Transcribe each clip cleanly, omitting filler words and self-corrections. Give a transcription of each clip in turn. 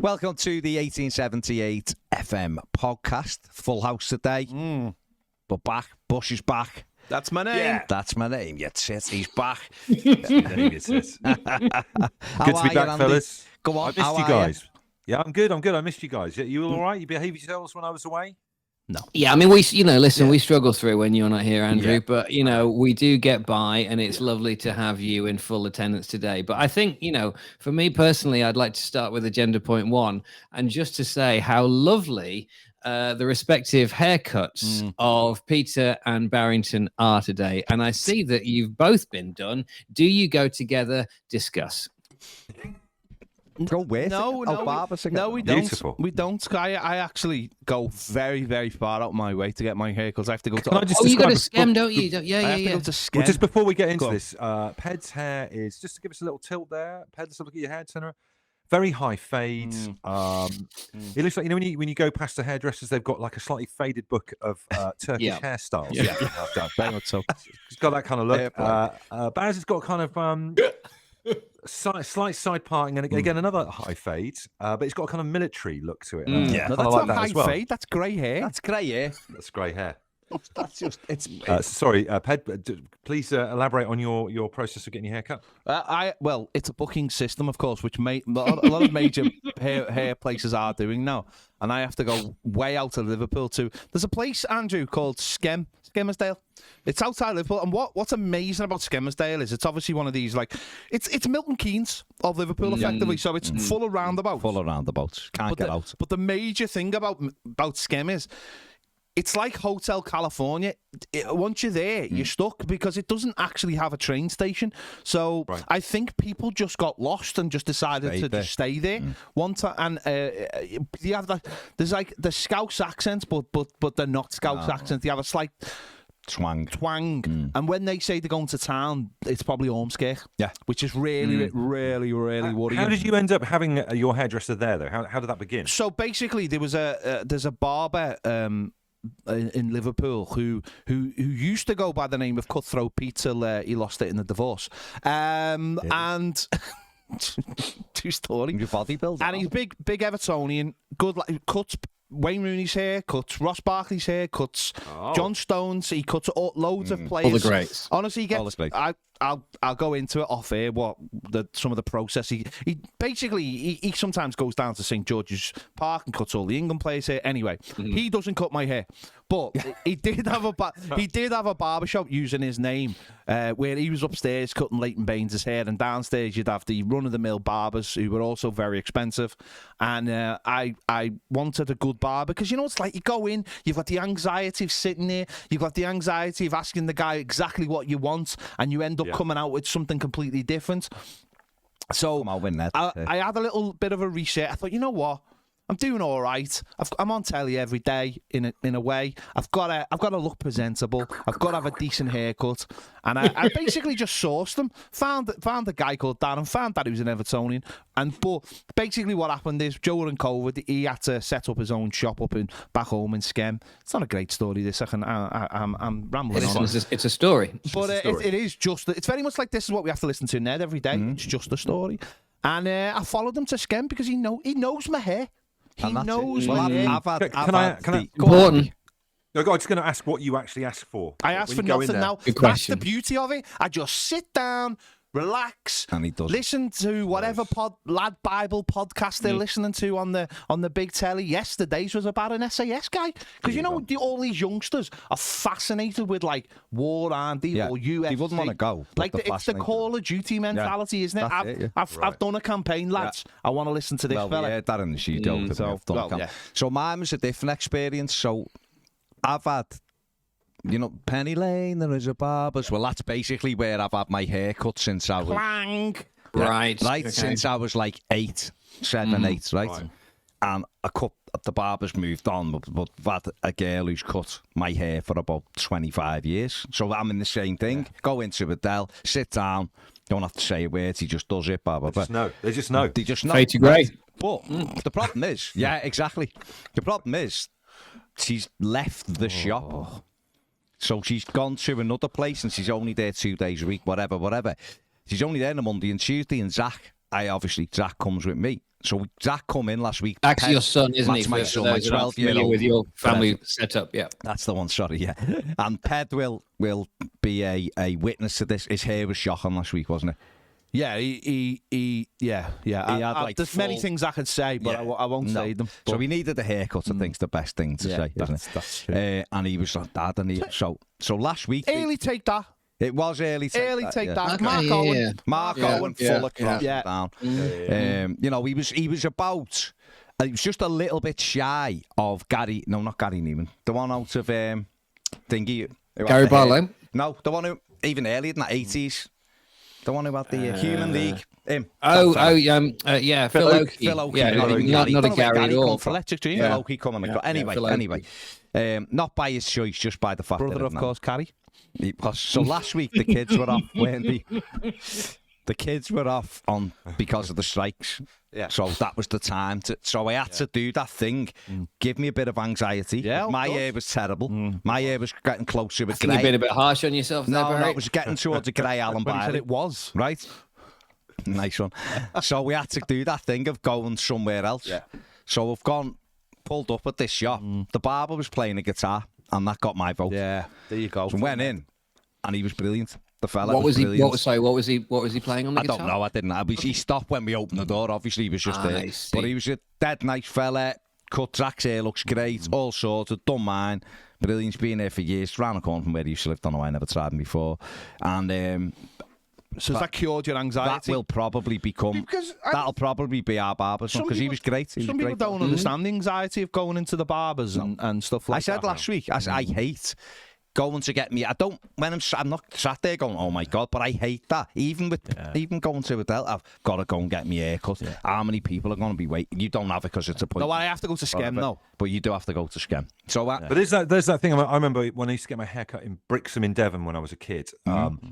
Welcome to the 1878 FM podcast. Full house today. But back. Bush is back. That's my name. Yeah. That's my name. You tit. He's back. Good to be back, fellas. Go on. I missed you guys. Yeah, I'm good. I missed you guys. You all right? You behaved yourselves when I was away? No. Yeah, I mean, we struggle through when you're not here, Andrew, but, we do get by, and it's lovely to have you in full attendance today. But I think, for me personally, I'd like to start with agenda point 1, and just to say how lovely the respective haircuts of Peter and Barrington are today. And I see that you've both been done. Do you go together? Discuss. Go with No, we don't. Beautiful. We don't. I actually go very, very far out my way to get my hair because I have to go to. You got to skem, don't you? I have to go to skem. Well, just before we get into this, Ped's hair is, just to give us a little tilt there. Ped, let's look at your hair, Tenor. Very high fade. It looks like, when you go past the hairdressers, they've got like a slightly faded book of Turkish hairstyles. Yeah. Very much so. It's got that kind of look. Baz has got kind of slight side parting, and again another high fade, but it's got a kind of military look to it. No, that's like not that high as well. fade. That's grey hair. That's grey hair. That's grey hair. That's just it's. Sorry, Ped. Please elaborate on your process of getting your hair cut. Well, it's a booking system, of course, which a lot of major hair places are doing now, and I have to go way out of Liverpool too. There's a place, Andrew, called Skemersdale. It's outside Liverpool, and what's amazing about Skemersdale is it's obviously one of these, like, it's Milton Keynes of Liverpool, effectively. So it's full of roundabouts. Full of roundabouts. Can't get out. But the major thing about Skem is, it's like Hotel California. Once you're there, you're stuck because it doesn't actually have a train station. So I think people just got lost and just decided to just stay there. One time, and you have there's like the Scouse accents, but they're not Scouse accents. They have a slight twang. And when they say they're going to town, it's probably Ormskirk. Yeah, which is really worrying. How did you end up having your hairdresser there, though? How did that begin? So basically, there's a barber in Liverpool who used to go by the name of Cutthroat Pete till he lost it in the divorce, and true story. Your bodybuilder, and he's big Evertonian, good, like, cuts Wayne Rooney's hair, cuts Ross Barkley's hair, cuts John Stones. He cuts loads of players. All the greats. Honestly, I'll go into it off air. Some of the process. He sometimes goes down to St George's Park and cuts all the England players' hair. Anyway, he doesn't cut my hair, but he did have a barbershop using his name, where he was upstairs cutting Leighton Baines' hair, and downstairs you'd have the run-of-the-mill barbers who were also very expensive. And I wanted a good barber because it's like you go in, you've got the anxiety of sitting there, you've got the anxiety of asking the guy exactly what you want, and you end up coming out with something completely different. So I had a little bit of a reset. I thought, you know what? I'm doing all right. I'm on telly every day in a way. I've got to look presentable. I've got to have a decent haircut. And I basically just sourced them. Found a guy called Darren. Found that he was an Evertonian. But basically what happened is during COVID, he had to set up his own shop back home in Skem. It's not a great story. This I'm rambling on. It's a story. But it is just. It's very much like this is what we have to listen to Ned every day. It's just a story. And I followed him to Skem because he knows my hair. He knows my hair. Can I? Important. No, I'm just going to ask what you actually asked for. I asked for nothing now. That's the beauty of it. I just sit down, relax, and he does listen to whatever Lad Bible podcast they're listening to on the big telly. Yesterday's was about an SAS guy, because all these youngsters are fascinated with like war, aren't they? Or UFC. They wouldn't want to go. Like it's the Call of Duty mentality, isn't it? I've done a campaign, lads. I want to listen to this fella. Yeah, that in the studio. So mine was a different experience. So I've had, Penny Lane, there is a barber's. Well, that's basically where I've had my hair cut since I was... Right. Okay. Since I was like 8, 7, 8, right? And the barber's moved on, but I've had a girl who's cut my hair for about 25 years. So I'm in the same thing. Go into Adele, sit down, don't have to say a word, he just does it, blah, blah, blah. They just know. Fade to grey. But the problem is, exactly. The problem is, she's left the shop. So she's gone to another place and she's only there 2 days a week, whatever. She's only there on a Monday and Tuesday, and Zach, obviously, Zach comes with me. So Zach come in last week. That's your son, isn't he? That's my son, my 12-year-old. With your family setup, yeah. That's the one, sorry, yeah. And Ped will be a witness to this. His hair was shocking last week, wasn't it? Yeah, yeah. There's many things I could say, but I won't say them. So he needed a haircut, I think, is the best thing to say, isn't it? That's true. And he was like, Dad, and so last week... Early take that. It was early take that. Okay, Mark Owen. Mark Owen, full across down. Yeah. He was about... He was just a little bit shy of Gary... No, not Gary Newman. The one out of... Thingy. Gary Barlow? No, the one who... Even earlier than the 80s. The one who had the Human League. Him. Phil Oakey. Phil Oakey. Yeah, not a Gary at all. Electric Dream. Phil Oakey coming. Anyway. Not by his choice, just by the fact Brother, of course, Carrie. So last week the kids were off, weren't they? The kids were off on because of the strikes. Yeah. So that was the time so I had to do that thing. Give me a bit of anxiety. Yeah. My hair was terrible. My hair was getting closer with grey. You've been a bit harsh on yourself there, No, it was getting towards a grey Alan Bailey. Said it was. Right? Nice one. So we had to do that thing of going somewhere else. Yeah. So we've pulled up at this shop. The barber was playing a guitar, and that got my vote. Yeah, there you go. So we went in, and he was brilliant. The fella what was he? brilliant. What was he playing on the guitar? I don't know. I didn't. He stopped when we opened the door. Obviously, he was just there. But he was a dead nice fella. Cut Zach's hair looks great. All sorted. Done mine. Brilliant. He's been there for years. Round the corner from where he used to live. Don't know why I never tried him before. And so has that cured your anxiety? That will probably become. That'll probably be our barber's because he was great. Some people don't understand the anxiety of going into the barbers and stuff like that. I said last week. I hate going to get me. I don't. When I'm not sat there going, oh my God, but I hate that. Even going to Adele, I've got to go and get my hair cut. Yeah. How many people are going to be waiting? You don't have it because it's a point. No, I have to go to Skem though. But you do have to go to Skem. So, but there's that thing. I remember when I used to get my hair cut in Brixham in Devon when I was a kid.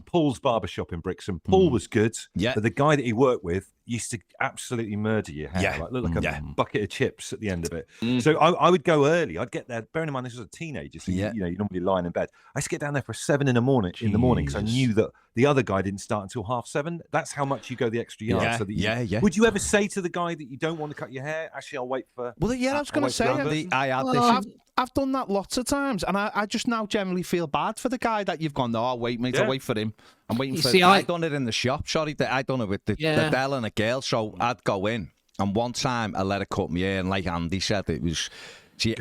Paul's barbershop in Brixham. Paul was good. Yeah. But the guy that he worked with used to absolutely murder your hair. Yeah. Like, look like a bucket of chips at the end of it. So I would go early. I'd get there. Bearing in mind this was a teenager, so you're normally lying in bed. I used to get down there for 7 in the morning because I knew that the other guy didn't start until 7:30. That's how much you go the extra yard. Yeah. So that would you ever say to the guy that you don't want to cut your hair, actually, I'll wait for... Well, yeah, I was going to say, I've done that lots of times, and I just now generally feel bad for the guy that you've gone, no, I'll wait, mate, I'll wait for him. I'm waiting for him. I've done it in the shop, sorry, I done it with the Dell and a girl, so I'd go in, and one time I let her cut my hair, and like Andy said, it was...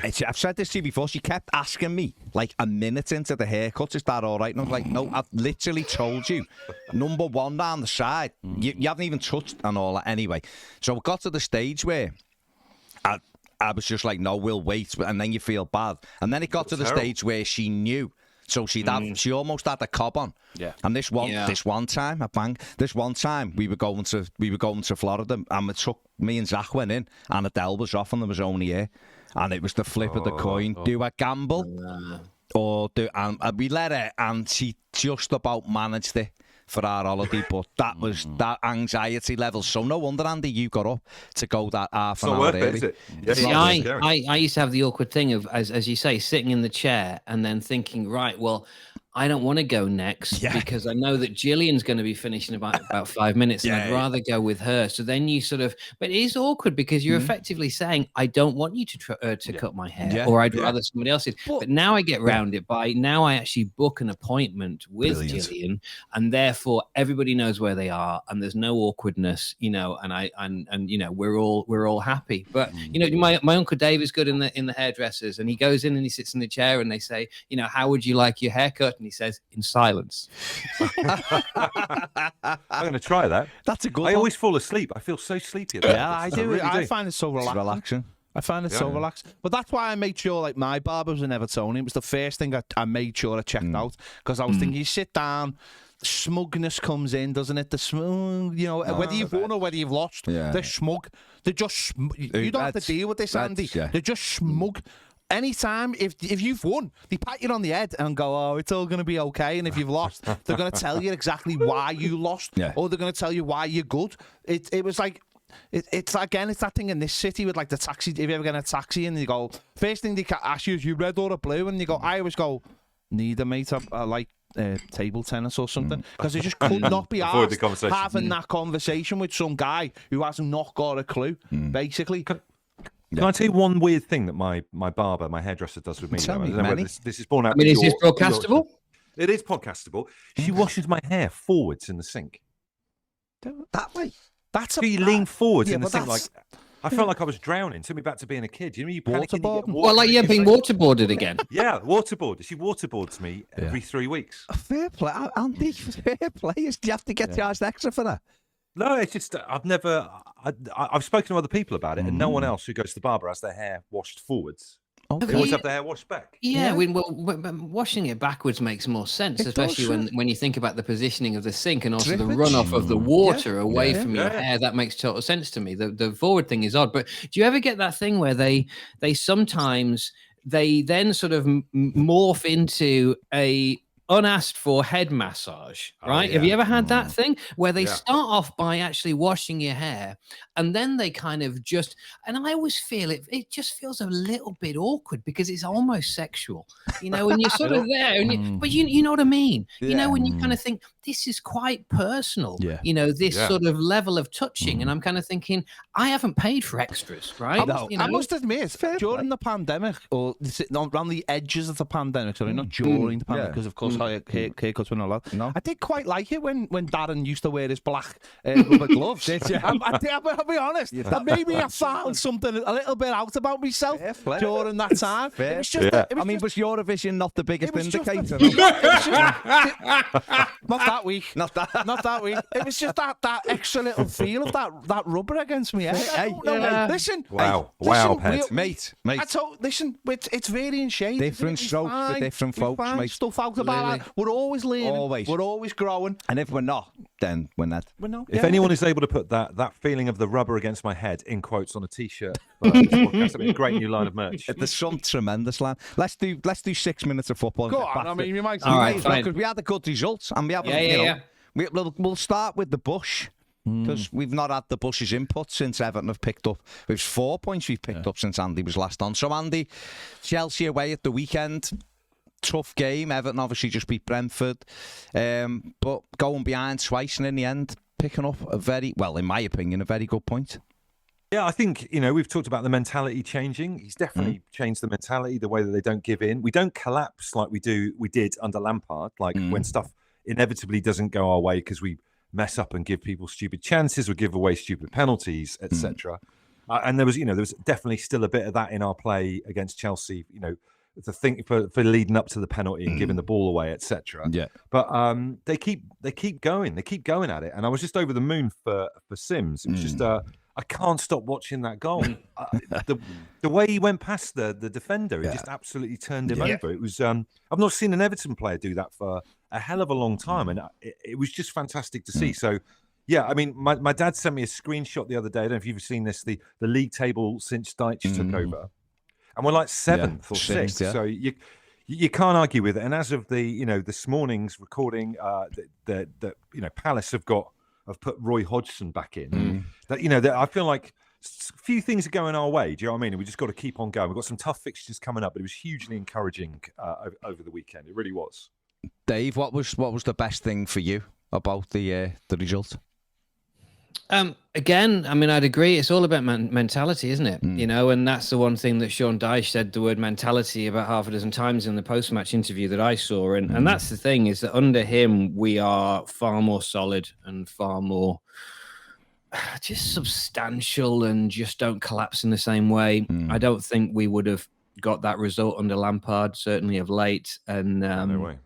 I've said this to you before. She kept asking me, like a minute into the haircut, is that all right? And I was like, no, I've literally told you. Number one down the side. You haven't even touched and all that anyway. So it got to the stage where I was just like, no, we'll wait. And then you feel bad. And then it got to the stage where she knew. So she almost had the cob on. Yeah. And this one time we were going to Florida, and it took me and Zach went in, and Adele was off, and there was only her. And it was the flip of the coin. Do I gamble? Or do... And we let her, and she just about managed it for our holiday, but that was that anxiety level. So no wonder, Andy, you got up to go that half an hour early. Is it? Yes, I used to have the awkward thing of, as you say, sitting in the chair and then thinking, right, well, I don't want to go next because I know that Gillian's going to be finishing about 5 minutes, and I'd rather go with her. So then you sort of, but it is awkward because you're effectively saying, I don't want you to cut my hair, or I'd rather somebody else did. But now I get round it by now I actually book an appointment with Gillian, and therefore everybody knows where they are, and there's no awkwardness, and you know we're all happy. But my Uncle Dave is good in the hairdressers, and he goes in and he sits in the chair, and they say, how would you like your haircut? And he says, in silence. I'm going to try that. That's a good I always fall asleep. I feel so sleepy. I do. Really I find it so relaxing. I find it so relaxed. But that's why I made sure, like, my barber was an Evertonian. It was the first thing I made sure I checked out. Because I was thinking, you sit down, the smugness comes in, doesn't it? The smug, whether you've won or whether you've lost, they're smug. They're just you don't have to deal with this, Andy. They're just smug. Anytime, if you've won, they pat you on the head and go, oh, it's all going to be okay. And if you've lost, they're going to tell you exactly why you lost, or they're going to tell you why you're good. It was like, it's that thing in this city with like the taxi. If you ever get in a taxi and you go, first thing they ask you is you red or a blue, and you go, I always go, neither, mate. I like table tennis or something, because I just could not be Avoid the arsed conversation. having that conversation with some guy who has not got a clue, basically. Can I tell you one weird thing that my barber, my hairdresser, does with me? Tell though? me, I don't know whether Manny. this is born out. I mean, of is this your- broadcastable? It is podcastable. She washes my hair forwards in the sink. That way. That's So you lean forwards yeah, in the but sink like. that's- I felt like I was drowning. Took me back to being a kid. You know, you panic and you get Waterboarding? water Well, like, in yeah, your being face. waterboarded again. Yeah, waterboard. She waterboards me every 3 weeks. Fair play, Andy. Fair play. Do you have to get charged extra for that? No, it's just I've spoken to other people about it, and no one else who goes to the barber has their hair washed forwards. They always have their hair washed back. Yeah, washing it backwards makes more sense, It especially does, when you think about the positioning of the sink and also the Drippage. runoff of the water away Yeah. from your Yeah. hair. That makes total sense to me. The forward thing is odd, but do you ever get that thing where they sometimes they then sort of morph into a unasked for head massage, right? Have you ever had that thing where they start off by actually washing your hair and then they kind of just, and I always feel it just feels a little bit awkward because it's almost sexual, you know, when you're sort of there, and but you know what I mean? You know, when you kind of think this is quite personal, you know, this sort of level of touching, and I'm kind of thinking, I haven't paid for extras, right? You know? I must admit, during the pandemic, or around the edges of the pandemic, sorry, not during the pandemic, because of course haircuts were not allowed. No. I did quite like it when Darren used to wear his black rubber gloves. Did you? I'll be honest. That maybe I found something a little bit out about myself during that time. It was just. I mean, was Eurovision not the biggest was just indicator? Not that week. Not that week. It was just that extra little feel of that rubber against me. I don't know, mate. Listen. Wow, listen, Pet. Mate. Listen, it's varying shades. Different We strokes for find- different we folks, find mate. stuff out about that. We're always learning. Always. We're always growing. And if we're not, then we're not. We're not. If anyone is able to put that feeling of the rubber against my head in quotes on a t-shirt, for this podcast, that'd be a great new line of merch. There's some tremendous land. Let's do 6 minutes of football. Go on. I mean, you might. All right, fine. Because we had a good results, and we haven't. Yeah. We'll start with the Bush. Because we've not had the Bush's input since Everton have picked up. It's 4 points we've picked up since Andy was last on. So, Andy, Chelsea away at the weekend. Tough game. Everton obviously just beat Brentford. But going behind twice and in the end, picking up in my opinion, a very good point. Yeah, I think, we've talked about the mentality changing. He's definitely changed the mentality, the way that they don't give in. We don't collapse like we did under Lampard, like when stuff inevitably doesn't go our way because we mess up and give people stupid chances or give away stupid penalties, etc. And there was definitely still a bit of that in our play against Chelsea, to think for leading up to the penalty and giving the ball away, etc. Yeah. But they keep going. They keep going at it. And I was just over the moon for Sims. It was just I can't stop watching that goal. The way he went past the defender, it just absolutely turned him over. It was I've not seen an Everton player do that for a hell of a long time, and it was just fantastic to see. So, yeah, I mean, my dad sent me a screenshot the other day. I don't know if you've seen this, the league table since Deitch took over, and we're like 7th or 6th. Yeah. So you can't argue with it. And as of this morning's recording, Palace have put Roy Hodgson back in. That I feel like a few things are going our way. Do you know what I mean? And we just got to keep on going. We've got some tough fixtures coming up, but it was hugely encouraging over the weekend. It really was. Dave, what was the best thing for you about the result? Again, I mean, I'd agree. It's all about mentality, isn't it? And that's the one thing that Sean Dyche said the word mentality about half a dozen times in the post-match interview that I saw. And that's the thing, is that under him, we are far more solid and far more just substantial and just don't collapse in the same way. I don't think we would have got that result under Lampard, certainly of late. And, No way.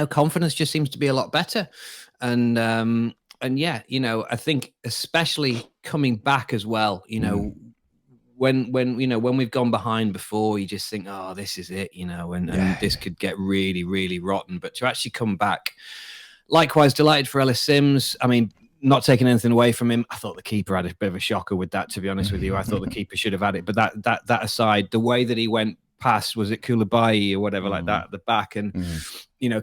Confidence just seems to be a lot better. And yeah, I think especially coming back as well, when we've gone behind before, you just think, oh, this is it, and this could get really, really rotten. But to actually come back, likewise, delighted for Ellis Sims. I mean, not taking anything away from him. I thought the keeper had a bit of a shocker with that, to be honest with you. I thought the keeper should have had it. But that aside, the way that he went past, was it Koulibaly or whatever like that at the back, and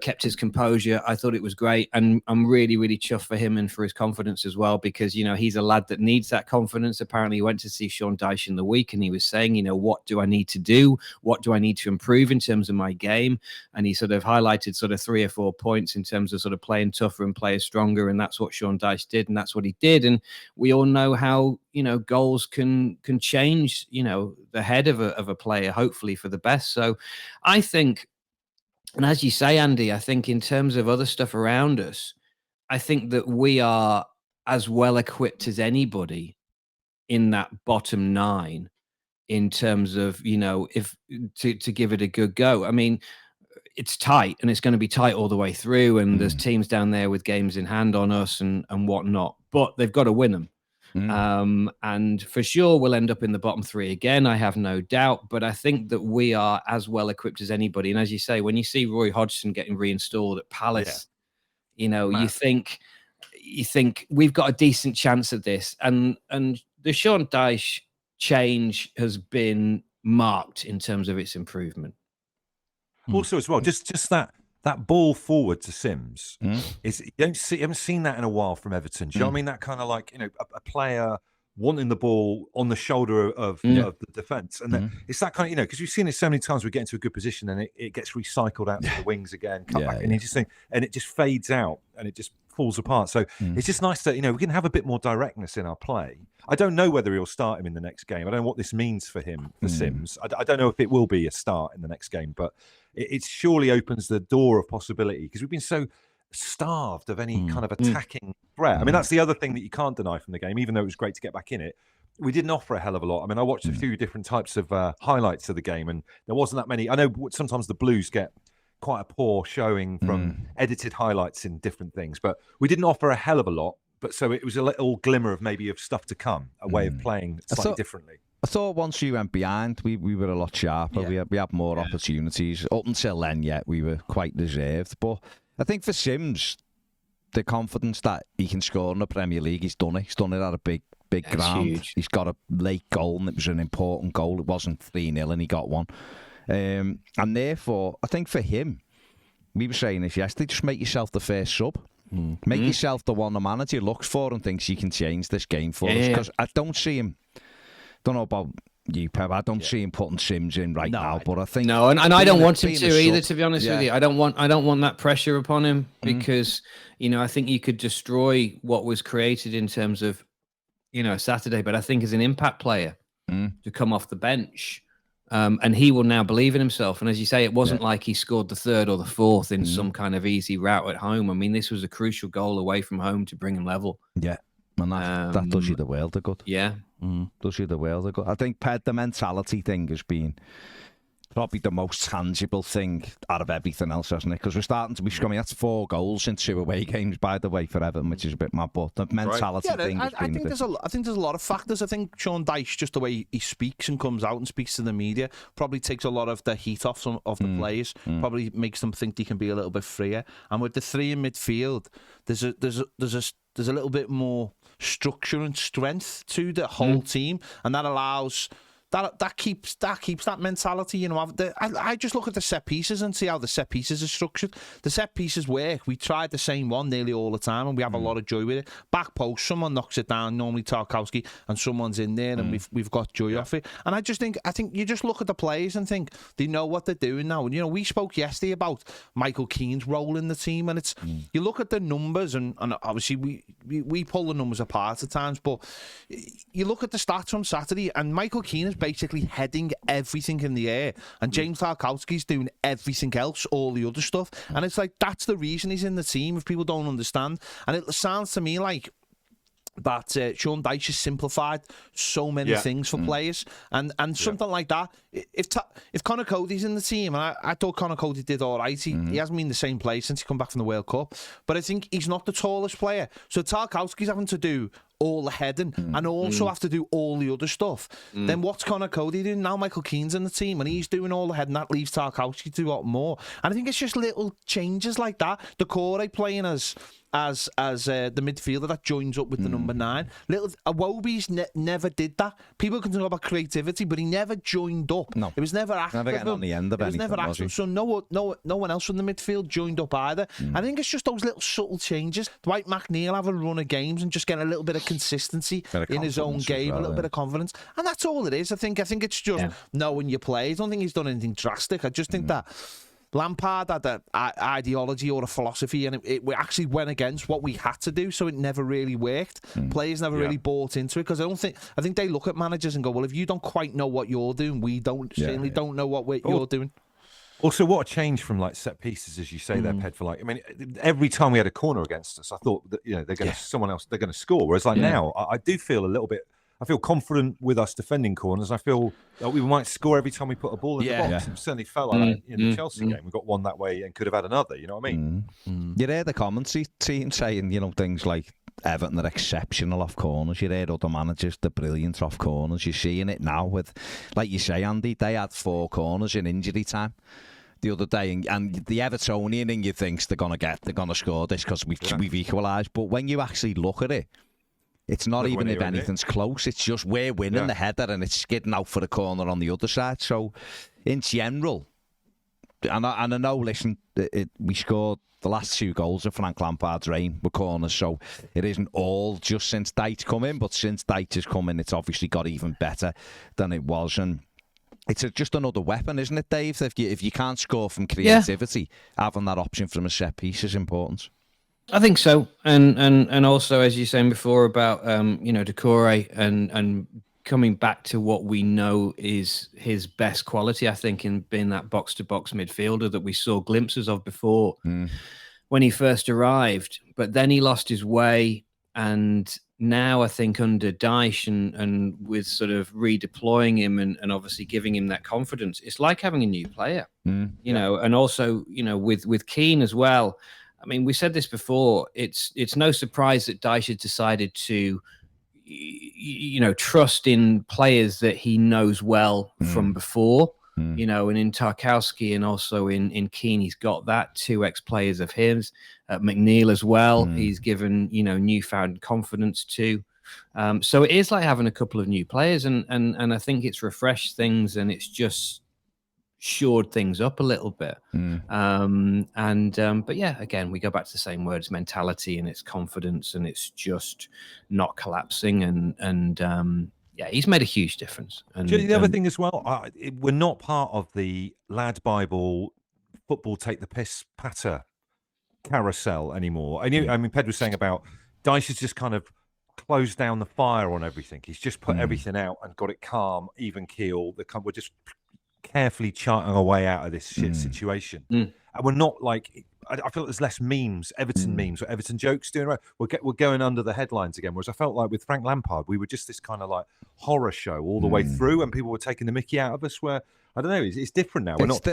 kept his composure. I thought it was great. And I'm really, really chuffed for him and for his confidence as well, because, he's a lad that needs that confidence. Apparently he went to see Sean Dyche in the week and he was saying, what do I need to do? What do I need to improve in terms of my game? And he sort of highlighted sort of 3 or 4 points in terms of sort of playing tougher and playing stronger. And that's what Sean Dyche did. And that's what he did. And we all know how, goals can change, the head of a player, hopefully for the best. So I think, and as you say, Andy, I think in terms of other stuff around us, I think that we are as well equipped as anybody in that bottom 9 in terms of, if to give it a good go. I mean, it's tight and it's going to be tight all the way through. And there's teams down there with games in hand on us and whatnot, but they've got to win them. And for sure we'll end up in the bottom 3 again, I have no doubt, but I think that we are as well equipped as anybody. And as you say, when you see Roy Hodgson getting reinstalled at Palace, you think we've got a decent chance at this, and the Sean Dyche change has been marked in terms of its improvement. Also as well, just that ball forward to Sims is you haven't seen that in a while from Everton. Do you know what I mean? That kind of like a player wanting the ball on the shoulder of the defence, and it's that kind of because we've seen it so many times. We get into a good position and it gets recycled out to the wings again, cut back, and you just think, and it just fades out and it just falls apart. So it's just nice that we can have a bit more directness in our play. I don't know whether he'll start him in the next game. I don't know what this means for him, for Sims. I don't know if it will be a start in the next game, but it surely opens the door of possibility, because we've been so starved of any kind of attacking threat. I mean, that's the other thing that you can't deny from the game, even though it was great to get back in it. We didn't offer a hell of a lot. I mean, I watched a few different types of highlights of the game, and there wasn't that many. I know sometimes the Blues get quite a poor showing from edited highlights in different things, but we didn't offer a hell of a lot. But so it was a little glimmer of maybe of stuff to come, a way of playing slightly differently. I thought once we went behind, we were a lot sharper. We had more opportunities. Up until then, we were quite reserved. But I think for Sims, the confidence that he can score in the Premier League, he's done it. He's done it at a big ground. Huge. He's got a late goal, and it was an important goal. It wasn't 3-0, and he got one. And therefore, I think for him, we were saying this yesterday, just make yourself the first sub. Make yourself the one the manager looks for and thinks he can change this game for us. Because I don't see him. Don't know about you, Pep. I don't see him putting Sims in now, but I think and I don't want him to either. To be honest with you, I don't want that pressure upon him, because I think you could destroy what was created in terms of Saturday. But I think as an impact player to come off the bench. And he will now believe in himself. And as you say, it wasn't like he scored the 3rd or the 4th in some kind of easy route at home. I mean, this was a crucial goal away from home to bring him level. Yeah, and that does you the world of good. Yeah. Does you the world of good. I think, Ped, the mentality thing has been probably the most tangible thing out of everything else, hasn't it? Because we're starting to be scrumming. That's 4 goals in 2 away games, by the way, for Everton, which is a bit mad. But the mentality thing has been I think there's a lot of factors. I think Sean Dyche, just the way he speaks and comes out and speaks to the media, probably takes a lot of the heat off some of the players. Probably makes them think they can be a little bit freer. And with the 3 in midfield, there's a little bit more structure and strength to the whole team, and that allows. That keeps that mentality, I just look at the set pieces and see how the set pieces are structured. The set pieces work. We tried the same one nearly all the time, and we have a lot of joy with it. Back post, someone knocks it down, normally Tarkowski, and someone's in there, and we've got joy off it. And I think you just look at the players and think they know what they're doing now. And we spoke yesterday about Michael Keane's role in the team, and it's you look at the numbers, and obviously we pull the numbers apart at times, but you look at the stats from Saturday, and Michael Keane is basically heading everything in the air, and James Tarkowski's doing everything else, all the other stuff, and it's like that's the reason he's in the team. If people don't understand, and it sounds to me like that Sean Dyche has simplified so many things for players, and something like that. If Conor Cody's in the team, and I thought Conor Cody did all right. He hasn't been the same player since he come back from the World Cup, but I think he's not the tallest player. So Tarkowski's having to do all the heading and also have to do all the other stuff, then what's Connor Cody doing? Now Michael Keane's in the team and he's doing all the heading. That leaves Tarkowski to do a lot more. And I think it's just little changes like that. Decore playing as the midfielder that joins up with the number 9. Little Iwobi's never did that. People can talk about creativity, but he never joined up. No. It was never after Never getting on the end of it was anything, never after. So no one else from the midfield joined up either. I think it's just those little subtle changes. Dwight McNeil have a run of games and just get a little bit of consistency in his own game, a little bit of confidence, and that's all it is. I think it's just knowing your play. I don't think he's done anything drastic. I just think that Lampard had an ideology or a philosophy, and it actually went against what we had to do, so it never really worked. Players never really bought into it, because I think they look at managers and go, well, if you don't quite know what you're doing, we certainly don't know what you're doing. Also, what a change from like set pieces, as you say there, Ped. For like, I mean, every time we had a corner against us, I thought that they're going to they're going to score. Whereas like now, I do feel a little bit. I feel confident with us defending corners. I feel that we might score every time we put a ball in the box. It certainly felt like that in the Chelsea game. We got one that way and could have had another. You know what I mean? You hear the commentary team saying, things like Everton are exceptional off corners. You hear other managers, they're brilliant off corners. You're seeing it now with, like you say, Andy, they had 4 corners in injury time the other day, and the Evertonian in you thinks they're going to score this because we've equalised. But when you actually look at it, it's not even if anything's close. It's just we're winning the header and it's skidding out for the corner on the other side. So, in general, and I know, listen, we scored the last 2 goals of Frank Lampard's reign with corners, so it isn't all just since Dyche come in, but since Dyche has come in, it's obviously got even better than it was. And it's just another weapon, isn't it, Dave? If you can't score from creativity, having that option from a set piece is important. I think so, and also, as you were saying before about Decore and coming back to what we know is his best quality, I think, in being that box-to-box midfielder that we saw glimpses of before when he first arrived, but then he lost his way, and now I think under Dyche and with sort of redeploying him and obviously giving him that confidence, it's like having a new player, and also with Keane as well. I mean, we said this before. It's no surprise that Dyche had decided to, trust in players that he knows well from before. And in Tarkowski and also in Keane, he's got that 2 ex-players of his. McNeil as well. He's given newfound confidence to. So it is like having a couple of new players, and I think it's refreshed things and it's just shored things up a little bit. But yeah, again, we go back to the same words: mentality, and it's confidence, and it's just not collapsing. And he's made a huge difference. And the other thing as well, we're not part of the lad Bible football take the piss patter carousel anymore. I mean, Ped was saying about Dyche has just kind of closed down the fire on everything. He's just put everything out and got it calm, even keel. We're just carefully charting our way out of this shit situation, and we're not like. I feel like there's less memes, Everton memes, or Everton jokes doing right. We're going under the headlines again. Whereas I felt like with Frank Lampard, we were just this kind of like horror show all the way through, and people were taking the mickey out of us. Where I don't know, it's different now. We're not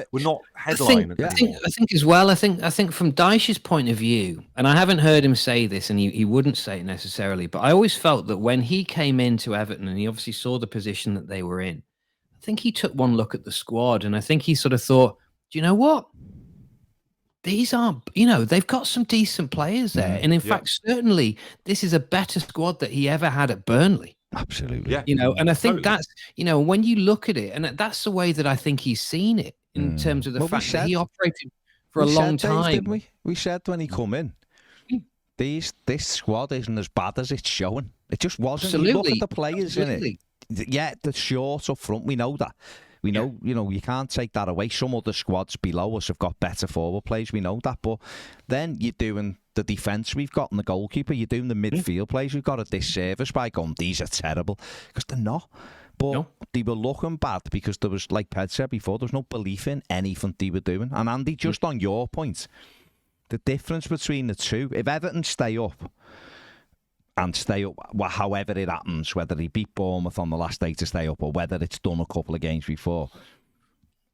headline. I think as well. I think from Dyche's point of view, and I haven't heard him say this, and he wouldn't say it necessarily, but I always felt that when he came into Everton and he obviously saw the position that they were in, I think he took one look at the squad, and I think he sort of thought, do you know what? These aren't, they've got some decent players there. And in fact, certainly this is a better squad that he ever had at Burnley. Absolutely. Yeah. And I think that's, when you look at it, and that's the way that I think he's seen it in terms of the fact that he operated for a long time. Didn't we? We said when he come in, this squad isn't as bad as it's showing. It just wasn't. Absolutely. You look at the players in it. Yeah, the short up front, we know that. We know, you can't take that away. Some other squads below us have got better forward players. We know that. But then you're doing the defence we've got and the goalkeeper. You're doing the midfield players. We've got a disservice by going, these are terrible. Because they're not. But they were looking bad because there was, like Ped said before, there was no belief in anything they were doing. And Andy, just on your point, the difference between the two, if Everton stay up, and stay up, however it happens, whether he beat Bournemouth on the last day to stay up or whether it's done a couple of games before.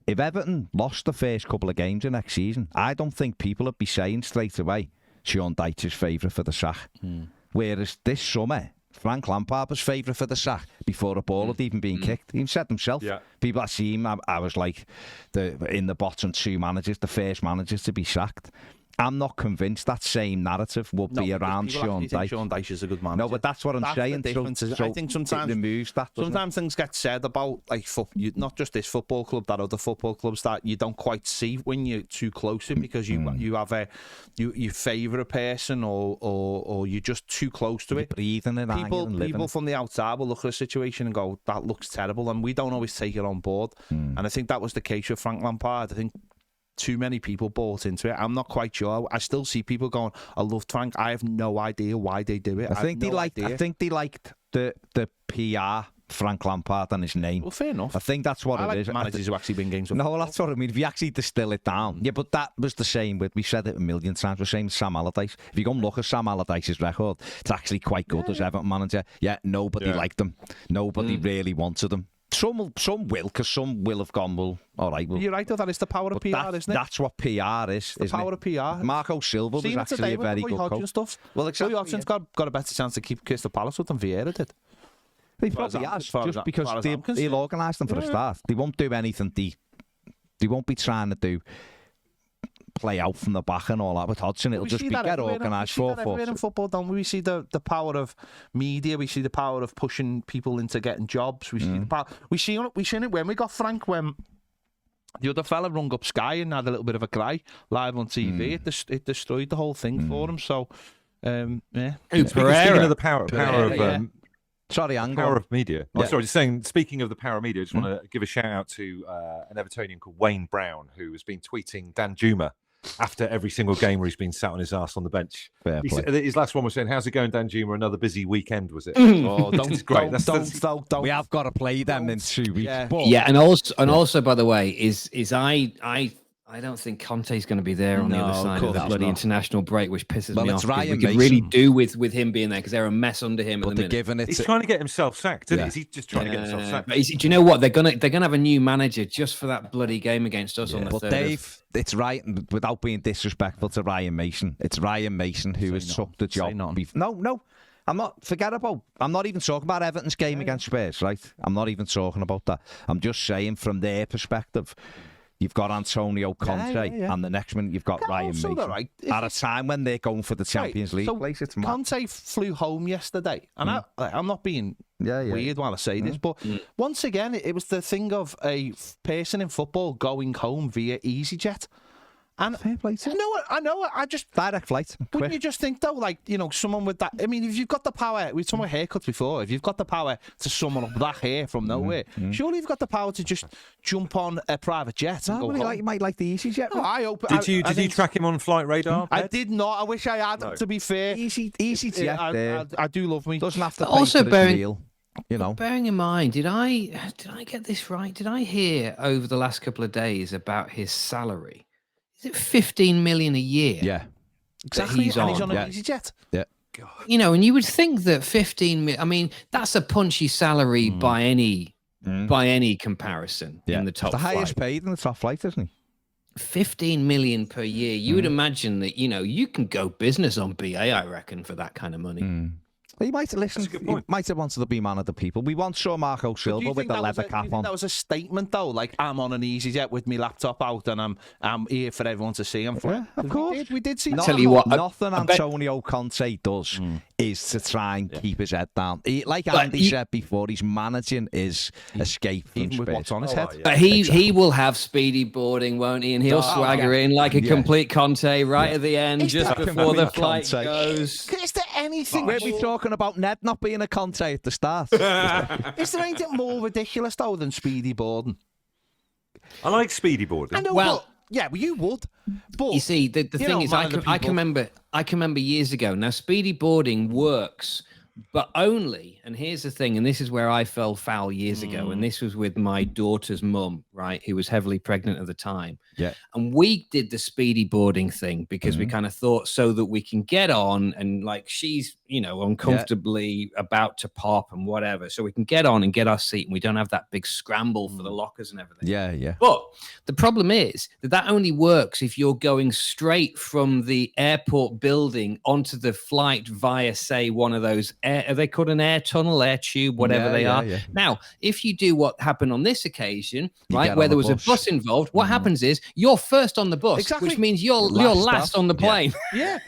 If Everton lost the first couple of games of next season, I don't think people would be saying straight away Sean Dyche's favourite for the sack. Whereas this summer, Frank Lampard was favourite for the sack before the ball had even been kicked. He said himself. Yeah. People that see him, I was like in the bottom 2 managers, the first managers to be sacked. I'm not convinced that same narrative will be around Sean Dyche. Sean Dyche is a good manager. No, but that's what I'm saying. The difference is, so I think sometimes it removes that. Sometimes things get said about like not just this football club, that other football clubs that you don't quite see when you're too close to, because you have you favour a person or you're just too close to it. Breathing it, people from the outside will look at a situation and go, that looks terrible, and we don't always take it on board. And I think that was the case with Frank Lampard. I think too many people bought into it. I'm not quite sure. I still see people going, I love Frank. I have no idea why they do it. I think they liked the PR Frank Lampard and his name. Well, fair enough. I think that's what I it is. Managers who actually win games. No, that's what I mean. If you actually distill it down, yeah, but that was the same with. We said it a million times. We're saying Sam Allardyce. If you go and look at Sam Allardyce's record, it's actually quite good as Everton manager. Yeah, nobody liked him. Nobody really wanted him. Some will, because some will have gone, well, all right. Well, you're right, though. That is the power of PR, isn't it? That's what PR is. The power of PR. Marco Silva was actually a very good coach. Stuff. Well, exactly. Roy Hodgson's got a better chance to keep Crystal Palace with than Vieira did. He probably has, just because he'll organise them for a start. They won't do anything. They won't be trying to play out from the back and all that with Hodgson. It'll just be get organised for in football, don't we? We see the power of media. We see the power of pushing people into getting jobs. We see the power. We seen it when we got Frank, when the other fella rung up Sky and had a little bit of a cry live on TV. It destroyed the whole thing for him. So, yeah. Speaking of the power of Sorry, power of media. Yeah. Oh, sorry, just saying, speaking of the power of media, I just want to give a shout out to an Evertonian called Wayne Brown, who has been tweeting Dan Juma after every single game where he's been sat on his arse on the bench. His last one was saying, "How's it going, Dan Juma? Another busy weekend, was it?" Oh, great. Don't. We have got to play them in 2 weeks. Yeah, and also, by the way, is I don't think Conte's going to be there on the other side of the bloody international break, which pisses me off. We could really do with him being there, because they're a mess under him. But he's trying to get himself sacked, isn't he? He's just trying to get himself sacked. Do you know what? They're gonna have a new manager just for that bloody game against us on the 3rd. But Dave, it's right, without being disrespectful to Ryan Mason, it's Ryan Mason who has took the job. No. I'm not even talking about Everton's game against Spurs, right? I'm not even talking about that. I'm just saying, from their perspective, you've got Antonio Conte, and the next minute you've got Ryan Mason. Right. At a time when they're going for the Champions League place, it's mad. Conte flew home yesterday, and I'm not being weird while I say this, but once again, it was the thing of a person in football going home via EasyJet. And fair play to I know. I just direct flight. Wouldn't you just think though, like, someone with that? I mean, if you've got the power, we've talked about haircuts before. If you've got the power to summon up that hair from nowhere, surely you've got the power to just jump on a private jet. And go home. You might like the EasyJet. No, I hope. Did you track him on Flight Radar? I did not. I wish I had. No. To be fair, EasyJet. I do love me. Doesn't have to. Also, bearing in mind, did I get this right? Did I hear over the last couple of days about his salary? Is it 15 million a year? Yeah, exactly. He's on an EasyJet. Yeah. God. And you would think that 15 million. I mean, that's a punchy salary by any comparison in the top. The highest flight. paid in the top flight, isn't he? 15 million per year. You would imagine that you can go business on BA. I reckon, for that kind of money. He might have listened. He might have wanted to be man of the people. We once saw Marco Silva with the leather cap on. That was a statement, though. Like, I'm on an EasyJet with my laptop out, and I'm here for everyone to see. I'm of course. We did see. Tell you what, nothing Antonio Conte does is to try and keep his head down. Like Andy said before, he's managing his escape from even with what's on his head. Yeah. But he will have speedy boarding, won't he? And he'll swagger in like a complete Conte at the end, just before the flight goes. Is there anything? We're talking about Ned not being a Conte at the start. Is there anything more ridiculous though than speedy boarding? I like speedy boarding. I know. Well, you would. But you see, the thing is, I can remember years ago. Now, speedy boarding works, but only. And here's the thing, and this is where I fell foul years ago. And this was with my daughter's mum, right, who was heavily pregnant at the time. Yeah. And we did the speedy boarding thing because we kind of thought so that we can get on, and like she's uncomfortably about to pop and whatever, so we can get on and get our seat, and we don't have that big scramble for the lockers and everything. Yeah. But the problem is that only works if you're going straight from the airport building onto the flight via, say, one of those are they called an air tunnel, air tube, whatever they are. Yeah. Now, if you do what happened on this occasion, right, where there was a bus involved, what happens is you're first on the bus, which means you're last on the plane. Yeah.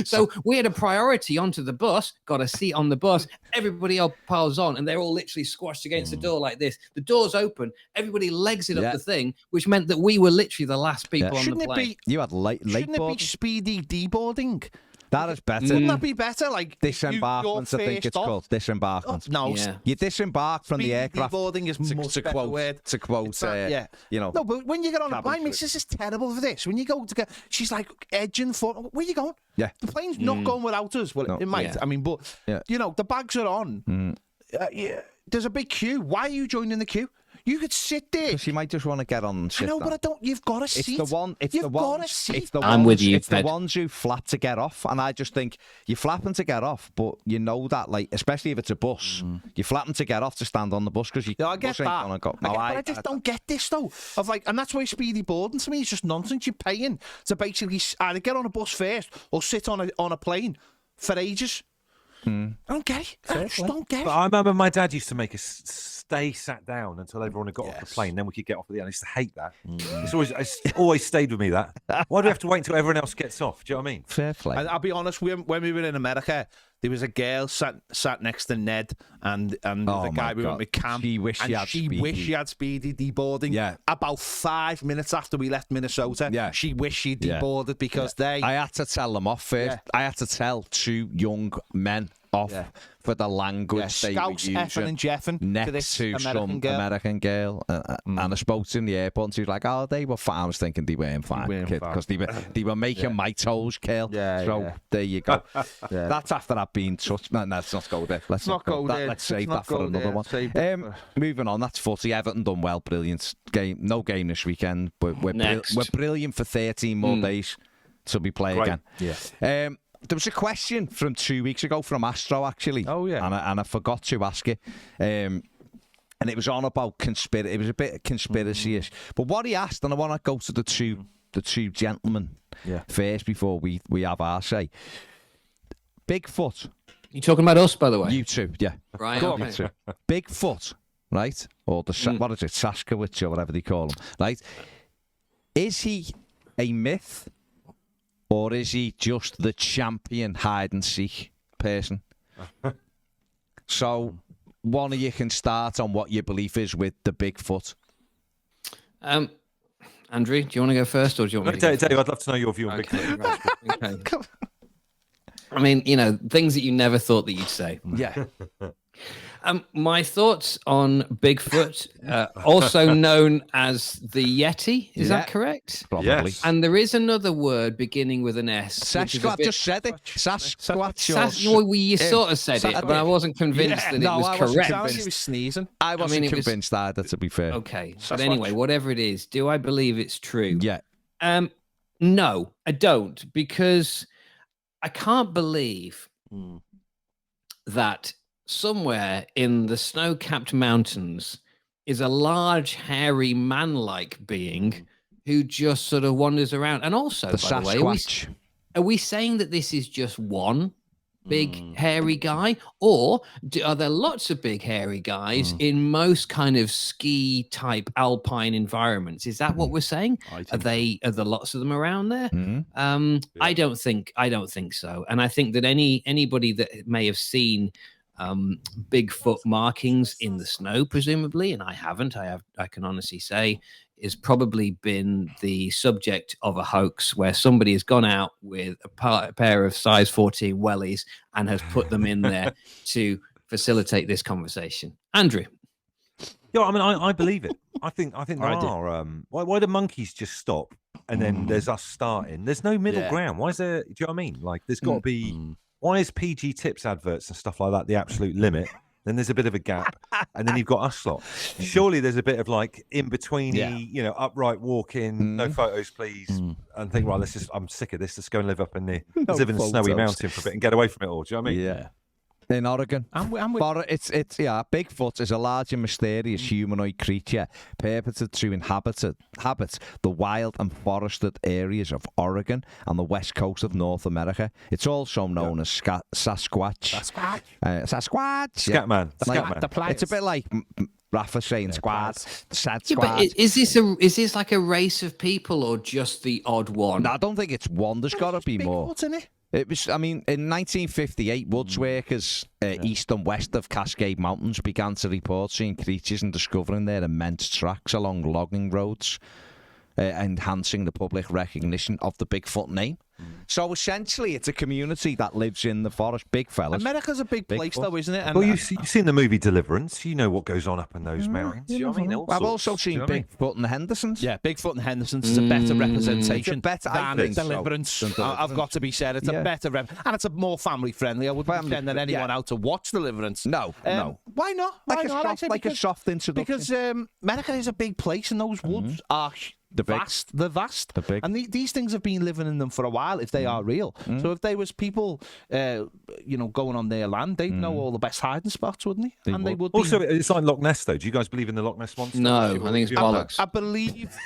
So we had a priority onto the bus, got a seat on the bus, everybody else piles on, and they're all literally squashed against the door like this. The door's open, everybody legs it up the thing, which meant that we were literally the last people on the plane. You had late Shouldn't boarding? it be speedy deboarding? That is better. Wouldn't that be better? Like disembarkment, I think it's called disembarkment. No, you disembark from the aircraft. Deboarding is much better word. To quote, No, but when you get on a plane, missus is terrible for this. When you go to get, she's like edging foot. Where you going? Yeah, the plane's not going without us. Well, it might. I mean, but the bags are on. There's a big queue. Why are you joining the queue? You could sit there. Because you might just want to get on and sit down. But I don't. You've got a seat. I'm with you. It's the ones who flap to get off, and I just think you're flapping to get off, but you know that, like, especially if it's a bus, you're flapping to get off to stand on the bus because you. I get that. I just don't get this though. Of like, and that's why speedy boarding to me is just nonsense. You're paying to basically either get on a bus first or sit on a plane for ages. I don't get it. I just don't get it. But I remember my dad used to make us stay sat down until everyone had got off the plane. Then we could get off at the end. I used to hate that. It's always stayed with me, that. Why do we have to wait until everyone else gets off? Do you know what I mean? Fair play. I'll be honest, when we were in America, there was a girl sat next to Ned and the guy we went with, Cam. She wished she had speedy deboarding. Yeah. About 5 minutes after we left Minnesota, she wished she deboarded because I had to tell them off first. I had to tell 2 young men off for the language they were using. Effing and jeffing next to some American girl. And I spoke to her in the airport and she was like, oh, they were fine. I was thinking they weren't fine, kid, because they were making my toes curl. There you go. That's after I've been touched. No, let's not go there. Let's not go there. Let's save that for another one. Moving on, that's footy. Everton done well. Brilliant game. No game this weekend, but we're brilliant for 13 more days till we play again. Yeah. There was a question from 2 weeks ago from Astro, actually. Oh, yeah. And I forgot to ask it. And it was on about conspiracy. It was a bit conspiracy-ish. But what he asked, and I want to go to the two gentlemen first before we have our say. Bigfoot. You talking about us, by the way? You two, yeah. Right. Go on, you two. Bigfoot, right? Or what is it, Sasquatch or whatever they call him, right? Is he a myth? Or is he just the champion hide-and-seek person? So, one of you can start on what your belief is with the Bigfoot. Andrew, do you want to go first, or do you want me to go? Dave, I'd love to know your view on Bigfoot. Right. Okay. I mean, things that you never thought that you'd say. Yeah. My thoughts on Bigfoot, also known as the Yeti. Is that correct? Probably. Yes. And there is another word beginning with an S. Sasquatch, just said it. Sasquatch. You sort of said it, but I wasn't convinced that it was correct. He was sneezing. I wasn't convinced either, to be fair. Okay. But anyway, whatever it is, do I believe it's true? Yeah. No, I don't, because I can't believe that somewhere in the snow-capped mountains is a large, hairy, man-like being who just sort of wanders around. And also, by the way, are we saying that this is just one big, hairy guy? Or are there lots of big, hairy guys in most kind of ski-type alpine environments? Is that what we're saying? Are there lots of them around there? I don't think so. And I think that anybody that may have seen Bigfoot markings in the snow, presumably, and I haven't, I can honestly say, is probably been the subject of a hoax where somebody has gone out with a pair of size 14 wellies and has put them in there to facilitate this conversation. Andrew. Yeah, I mean, I believe it. I think there are. Why do monkeys just stop and then there's us starting? There's no middle ground. Why is there? Do you know what I mean? Like, there's got to be. Why is PG Tips adverts and stuff like that the absolute limit? then there's a bit of a gap, and then you've got us lot. Surely there's a bit of like in between, upright walking, no photos, please, and think, right, I'm sick of this. Let's go and live up in the live in the snowy mountain for a bit and get away from it all. Do you know what I mean? Yeah. In Oregon, Bigfoot is a large and mysterious humanoid creature perpetrated to inhabit the wild and forested areas of Oregon and the west coast of North America. It's also known as Sasquatch. Sasquatch. Scatman. Like, it's a bit like Rafa saying squad. Sad Yeah, squad. but is this like a race of people or just the odd one? No, I don't think it's one. There's got to be more. Bigfoot, innit? It was, I mean, in 1958, woods workers east and west of Cascade Mountains began to report seeing creatures and discovering their immense tracks along logging roads, enhancing the public recognition of the Bigfoot name. So essentially, it's a community that lives in the forest, big fellas. America's a big place, though, isn't it? And, Well, you've seen the movie Deliverance. You know what goes on up in those mountains. You know what I mean? All I've sorts. also seen Do you know what I mean? Bigfoot and the Hendersons. yeah, Bigfoot and Henderson's is a better representation It's a better, I than think so, Deliverance. than I've got to be said, it's a better and it's a more family friendly. I wouldn't send anyone out to watch Deliverance. No. Why not? Why not? A soft introduction. Because America is a big place, and those woods are vast. They're vast. They're big. And these things have been living in them for a while, if they are real. So if there was people, going on their land, they'd know all the best hiding spots, wouldn't they? And they would be... Also, it's like Loch Ness, though. Do you guys believe in the Loch Ness monster? No, I think it's bollocks. I believe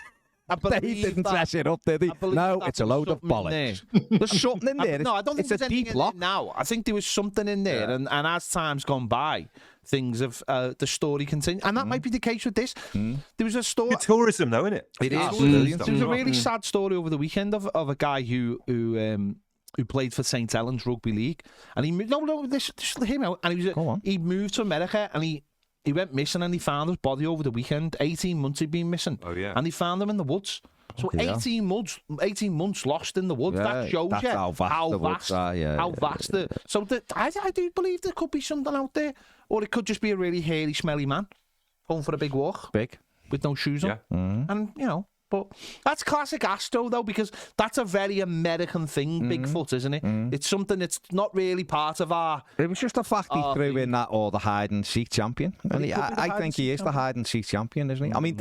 They didn't that- dress it up, did he? I believe No, that it's a there's load of something in bollocks. There's something in there. No, I don't think it's a there's anything deep in lock. it now. I think there was something in there, and as time's gone by, things have the story continued, and that might be the case with this. There was a story. Good tourism, though, isn't it? It is. There was a really sad story over the weekend of a guy who played for St. Helens Rugby League, and he just hear me out, and he moved to America, and he went missing, and he found his body over the weekend. 18 months he'd been missing. Oh, yeah. And he found him in the woods. So 18 months lost in the woods. Yeah, that shows that's you how vast the woods are, how vast the. So I do believe there could be something out there, or it could just be a really hairy, smelly man going for a big walk, Big. with no shoes on, and But that's classic Astro, though, because that's a very American thing, Bigfoot, isn't it? It's something that's not really part of our... It was just a fact he threw in that, or the hide-and-seek champion. And I think he is the hide-and-seek champion, isn't he? I mean...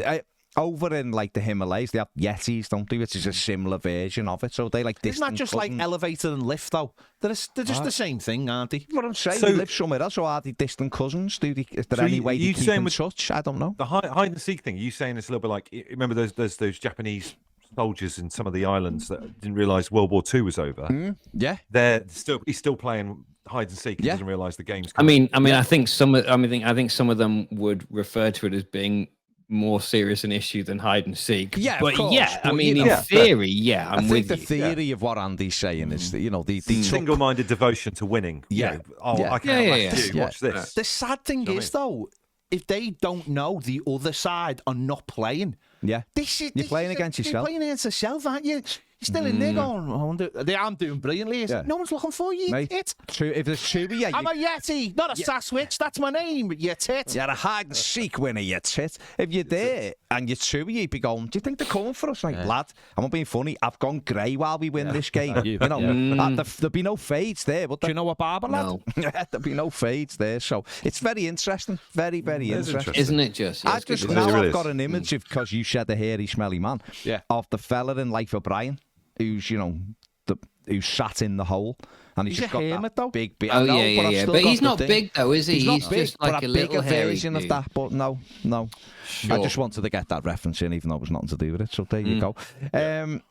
over in like the Himalayas, they have Yetis, don't they? Which is a similar version of it. So they like distant Isn't that just cousins. like elevator and lift, though? They're just the same thing, aren't they? What I'm saying, So- they live somewhere else, or are they distant cousins? Is there So any way you to keep saying in with- touch? I don't know. The hide and seek thing. Are you saying it's a little bit like, remember there's those Japanese soldiers in some of the islands that didn't realise World War II was over? Yeah. He's still playing hide and seek. He Yeah. doesn't realise the game's I coming. mean, I think some of them would refer to it as being more serious an issue than hide and seek. Yeah, of but course, yeah, I but, mean, you in know, theory, I'm I think with the you. theory of what Andy's saying is that, the Single-minded devotion to winning. Yeah. You know, Yeah. I can't Yeah. you. Yeah. Watch this. The sad thing is, though, if they don't know the other side are not playing, Yeah. You're playing against You're yourself. playing against yourself, aren't you? You're still in there going, I'm doing brilliantly. Yeah. No one's looking for you, Mate, tit. if there's two of you, I'm a Yeti, not a Sasquatch. That's my name, you tit. you're a hide and seek winner, you tit. If you're there and you're two of you, you'd be going, do you think they're coming for us? Like, lad, I'm not being funny. I've gone grey while we win this game. There'd be no fades there, would Do there? you know what barber, lad? No, There'd be no fades there. So it's very interesting. Very, very interesting. isn't it just? Yeah, I've it's good just to know. now It I've is. got an image of, because you said the hairy, smelly man, of the fella in Life of Brian, who's who's sat in the hole, and he's He's just a got hermit, that though. big. Oh, I know, yeah. I've still But got he's the not thing. big, though, is he? He's not big, just like but a a little bigger hairy version of dude. that. But no. Sure. I just wanted to get that reference in, even though it was nothing to do with it. So there you go.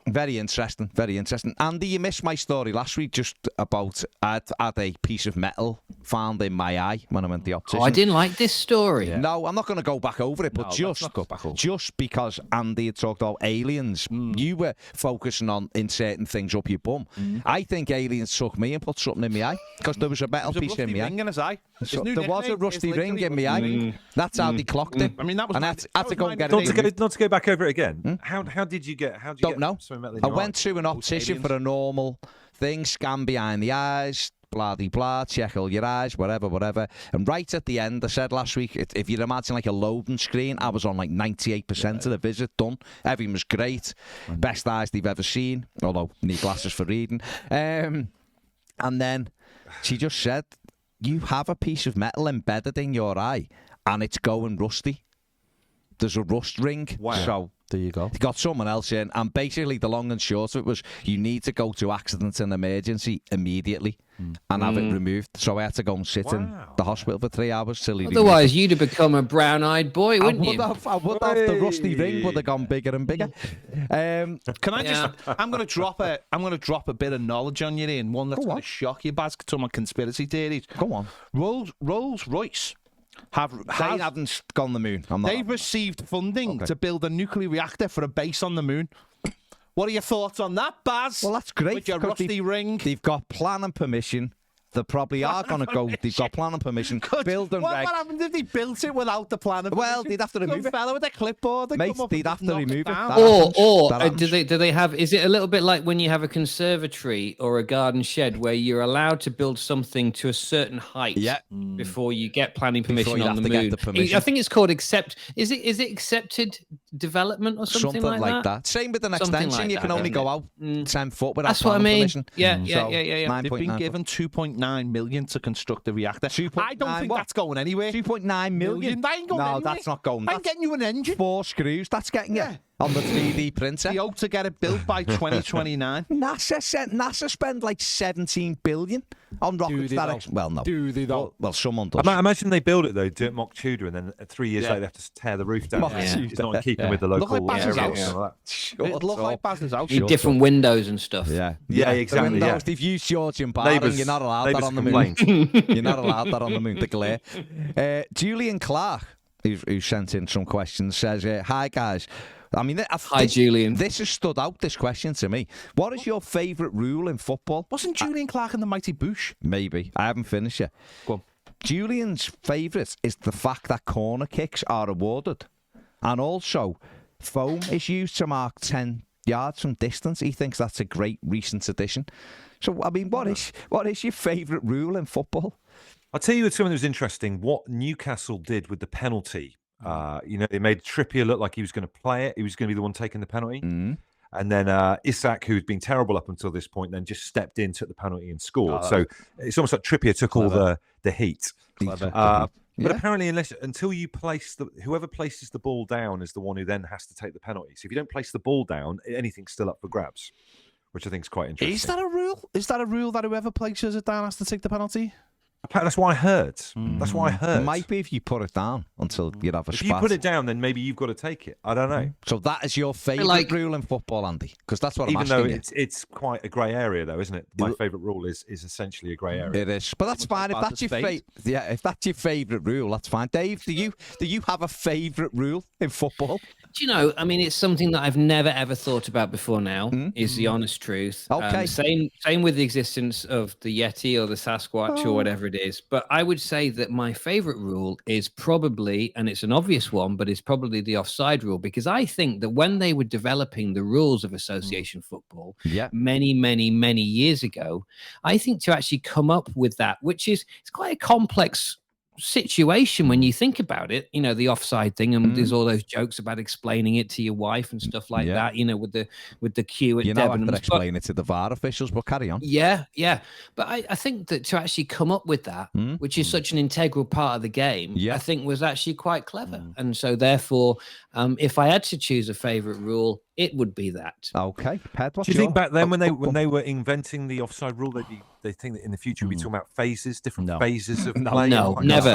Very interesting. Very interesting. Andy, you missed my story last week just about I had a piece of metal found in my eye when I went to the optician. Oh, I didn't like this story. No, I'm not going to go back over it, but just because Andy had talked about aliens, you were focusing on inserting things up your bum. I think aliens took me and put something in my eye because there was a metal piece in my eye. ring in his eye. His So new there was a nickname rusty is ring in literally my eye. rusty ring. That's how they clocked it. I mean, that was and my- I had that to was go my and get nickname. Not to go back over it again. How did you get? Don't know. something metal in I your went eye? to an optician for a normal thing, scan behind the eyes, blah de blah, check all your eyes, whatever. And right at the end, I said last week, if you'd imagine like a loading screen, I was on like 98% of the visit done. Everything was great. Best eyes they've ever seen, although need glasses for reading. And then she just said, you have a piece of metal embedded in your eye, and it's going rusty. There's a rust ring. Wow. So there you go. you got someone else in, and basically the long and short of it was you need to go to accident and emergency immediately and have it removed. So I had to go and sit in the hospital for 3 hours till he Otherwise, you'd have become a brown-eyed boy, wouldn't you? I would have. The rusty ring would have gone bigger and bigger. Can I just? I'm going to drop a bit of knowledge on you, Ian. One that's going to shock you, Baz. To my conspiracy theories. Go on. Rolls-Royce they haven't gone the moon. They've received funding to build a nuclear reactor for a base on the moon. What are your thoughts on that, Baz? Well, that's great. With your rusty ring. They've got planning permission. They probably are going to go. They've got planning permission. Build and what happened if they built it without the planning permission? Well, they'd have to remove it. Fella with a clipboard. Mate, they'd have to remove it. Or do they have? Is it a little bit like when you have a conservatory or a garden shed where you're allowed to build something to a certain height before you get planning permission on the moon? I think it's called accept. Is it accepted development or something like that? Same with an extension. You can only go out 10 foot without That's what I mean. permission. Yeah. They've been given 2.9 million to construct the reactor. I don't think that's going anywhere. 2.9 million? That ain't going anywhere. No, that's not going. I'm getting you an engine. 4 screws. That's getting you on the 3D printer. They hope to get it built by 2029. NASA spend like 17 billion on rockets. Well, no. Do they though? Well, someone does. Imagine they build it though, do it mock Tudor, and then 3 years later they have to tear the roof down. It's not in keeping with the local Look like Baz's area. house. It look like Baz's house. Need different windows and stuff. Yeah, exactly. Windows, they've used Georgian barring. You're not allowed that on the moon. You're not allowed that on the moon. The glare. Julian Clark, who sent in some questions, says, "Hi guys." I mean, hi, Julian. This has stood out, this question to me. What is your favourite rule in football? Wasn't Julian Clark in the Mighty Boosh? Maybe. I haven't finished yet. Go on. Julian's favourite is the fact that corner kicks are awarded. And also, foam is used to mark 10 yards from distance. He thinks that's a great recent addition. So, I mean, what is your favourite rule in football? I'll tell you something that was interesting. What Newcastle did with the penalty. They made Trippier look like he was going to play it. He was going to be the one taking the penalty. And then Isak, who'd been terrible up until this point, then just stepped in, took the penalty and scored. So it's almost like Trippier took all the heat. But apparently, until you place whoever places the ball down is the one who then has to take the penalty. So if you don't place the ball down, anything's still up for grabs, which I think is quite interesting. Is that a rule? Is that a rule that whoever places it down has to take the penalty? That's what I heard. That's what I heard. It might be if you put it down until you have a If spat. you put it down, then maybe you've got to take it. I don't know. So that is your favourite rule in football, Andy? Because that's what I'm asking you. Even though it's quite a grey area, though, isn't it? My favourite rule is essentially a grey area. It is, but that's fine. If that's if that's your favourite rule, that's fine. Dave, do you have a favourite rule in football? Do you know? I mean, it's something that I've never ever thought about before. Now is the honest truth. Okay. Same with the existence of the Yeti or the Sasquatch or whatever it is. But I would say that my favourite rule is probably, and it's an obvious one, but it's probably the offside rule, because I think that when they were developing the rules of association football many, many, many years ago, I think to actually come up with that, which is it's quite a complex situation when you think about it, the offside thing, and there's all those jokes about explaining it to your wife and stuff like that, with the queue at Devon. I can explain it to the VAR officials, but carry on. Yeah. But I think that to actually come up with that, which is such an integral part of the game, I think was actually quite clever. And so therefore, if I had to choose a favourite rule, it would be that. Okay. Pat, do you think back then when they were inventing the offside rule, they think that in the future we'll be talking about phases, different phases of play? No, never.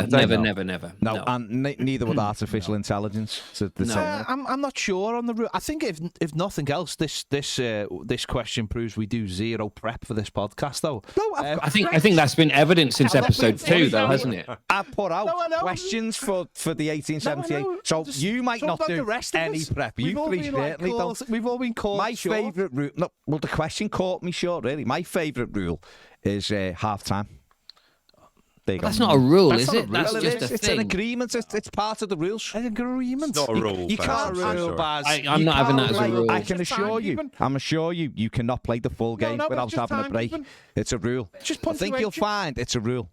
No, and neither would artificial intelligence. I'm not sure on the rule. I think if nothing else, this question proves we do zero prep for this podcast, though. No, I think that's been evident since episode 2, though, hasn't it? I put out questions for the 1878, so you might not do any prep. You three certainly don't. We've all been caught. My favourite rule. No, well, the question caught me short. Really, my favourite rule is half time. That's not a rule, is it? That's just a thing. It's an agreement. It's part of the rules. An agreement. It's not a rule. You can't rule, Baz. I'm not having that as a rule. I can assure you, you cannot play the full game without having a break. It's a rule. I think you'll find it's a rule.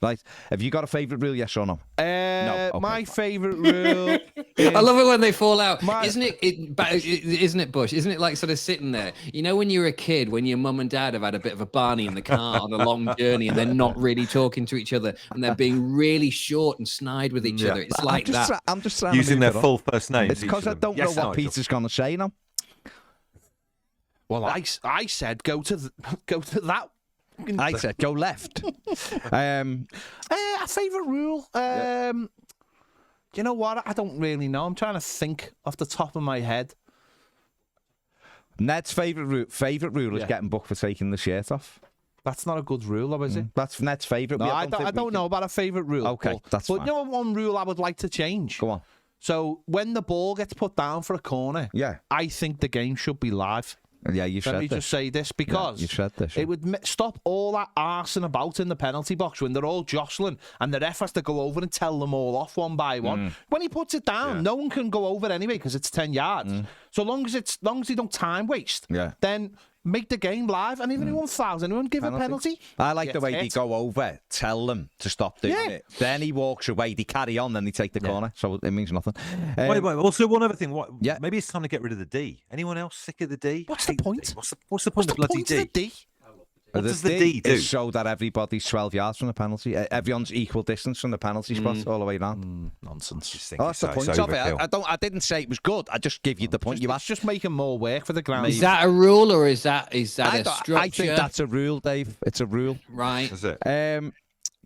Right. Have you got a favourite rule, yes or no? No. Okay, my favourite rule I love it when they fall out. Isn't it, Bush? Isn't it like sort of sitting there? You know, when you're a kid, when your mum and dad have had a bit of a Barney in the car on a long journey, and they're not really talking to each other, and they're being really short and snide with each other. It's like that. I'm just trying using to their full first names. It's because I don't know what Peter's going to say now. Well, I said go to that. I said go left. A favourite rule. You know what? I don't really know. I'm trying to think off the top of my head. Ned's favourite rule is getting booked for taking the shirt off. That's not a good rule, though, is it? That's Ned's favourite. No, I don't know about a favourite rule. Okay, that's fine. But you know one rule I would like to change? Go on. So when the ball gets put down for a corner, I think the game should be live. Yeah, you've said this. Let me just say this, because you've said this, it would stop all that arsing about in the penalty box when they're all jostling and the ref has to go over and tell them all off one by one. When he puts it down, no one can go over anyway because it's 10 yards. So long as they don't time waste, then make the game live, and if anyone fouls anyone, give a penalty. I like the way they go over, tell them to stop doing it. Then he walks away, they carry on, then they take the corner. So it means nothing. Wait. Also, one other thing. Maybe it's time to get rid of the D. Anyone else sick of the D? What's the point? What's the point of bloody D? What does the D do? Is so that everybody's 12 yards from the penalty. Everyone's equal distance from the penalty spot all the way around. Nonsense. That's the point of it. I didn't say it was good. I just give you the point. You asked. Just making more work for the ground. Is that a rule or is that a structure? I think that's a rule, Dave. It's a rule. Right. That's it.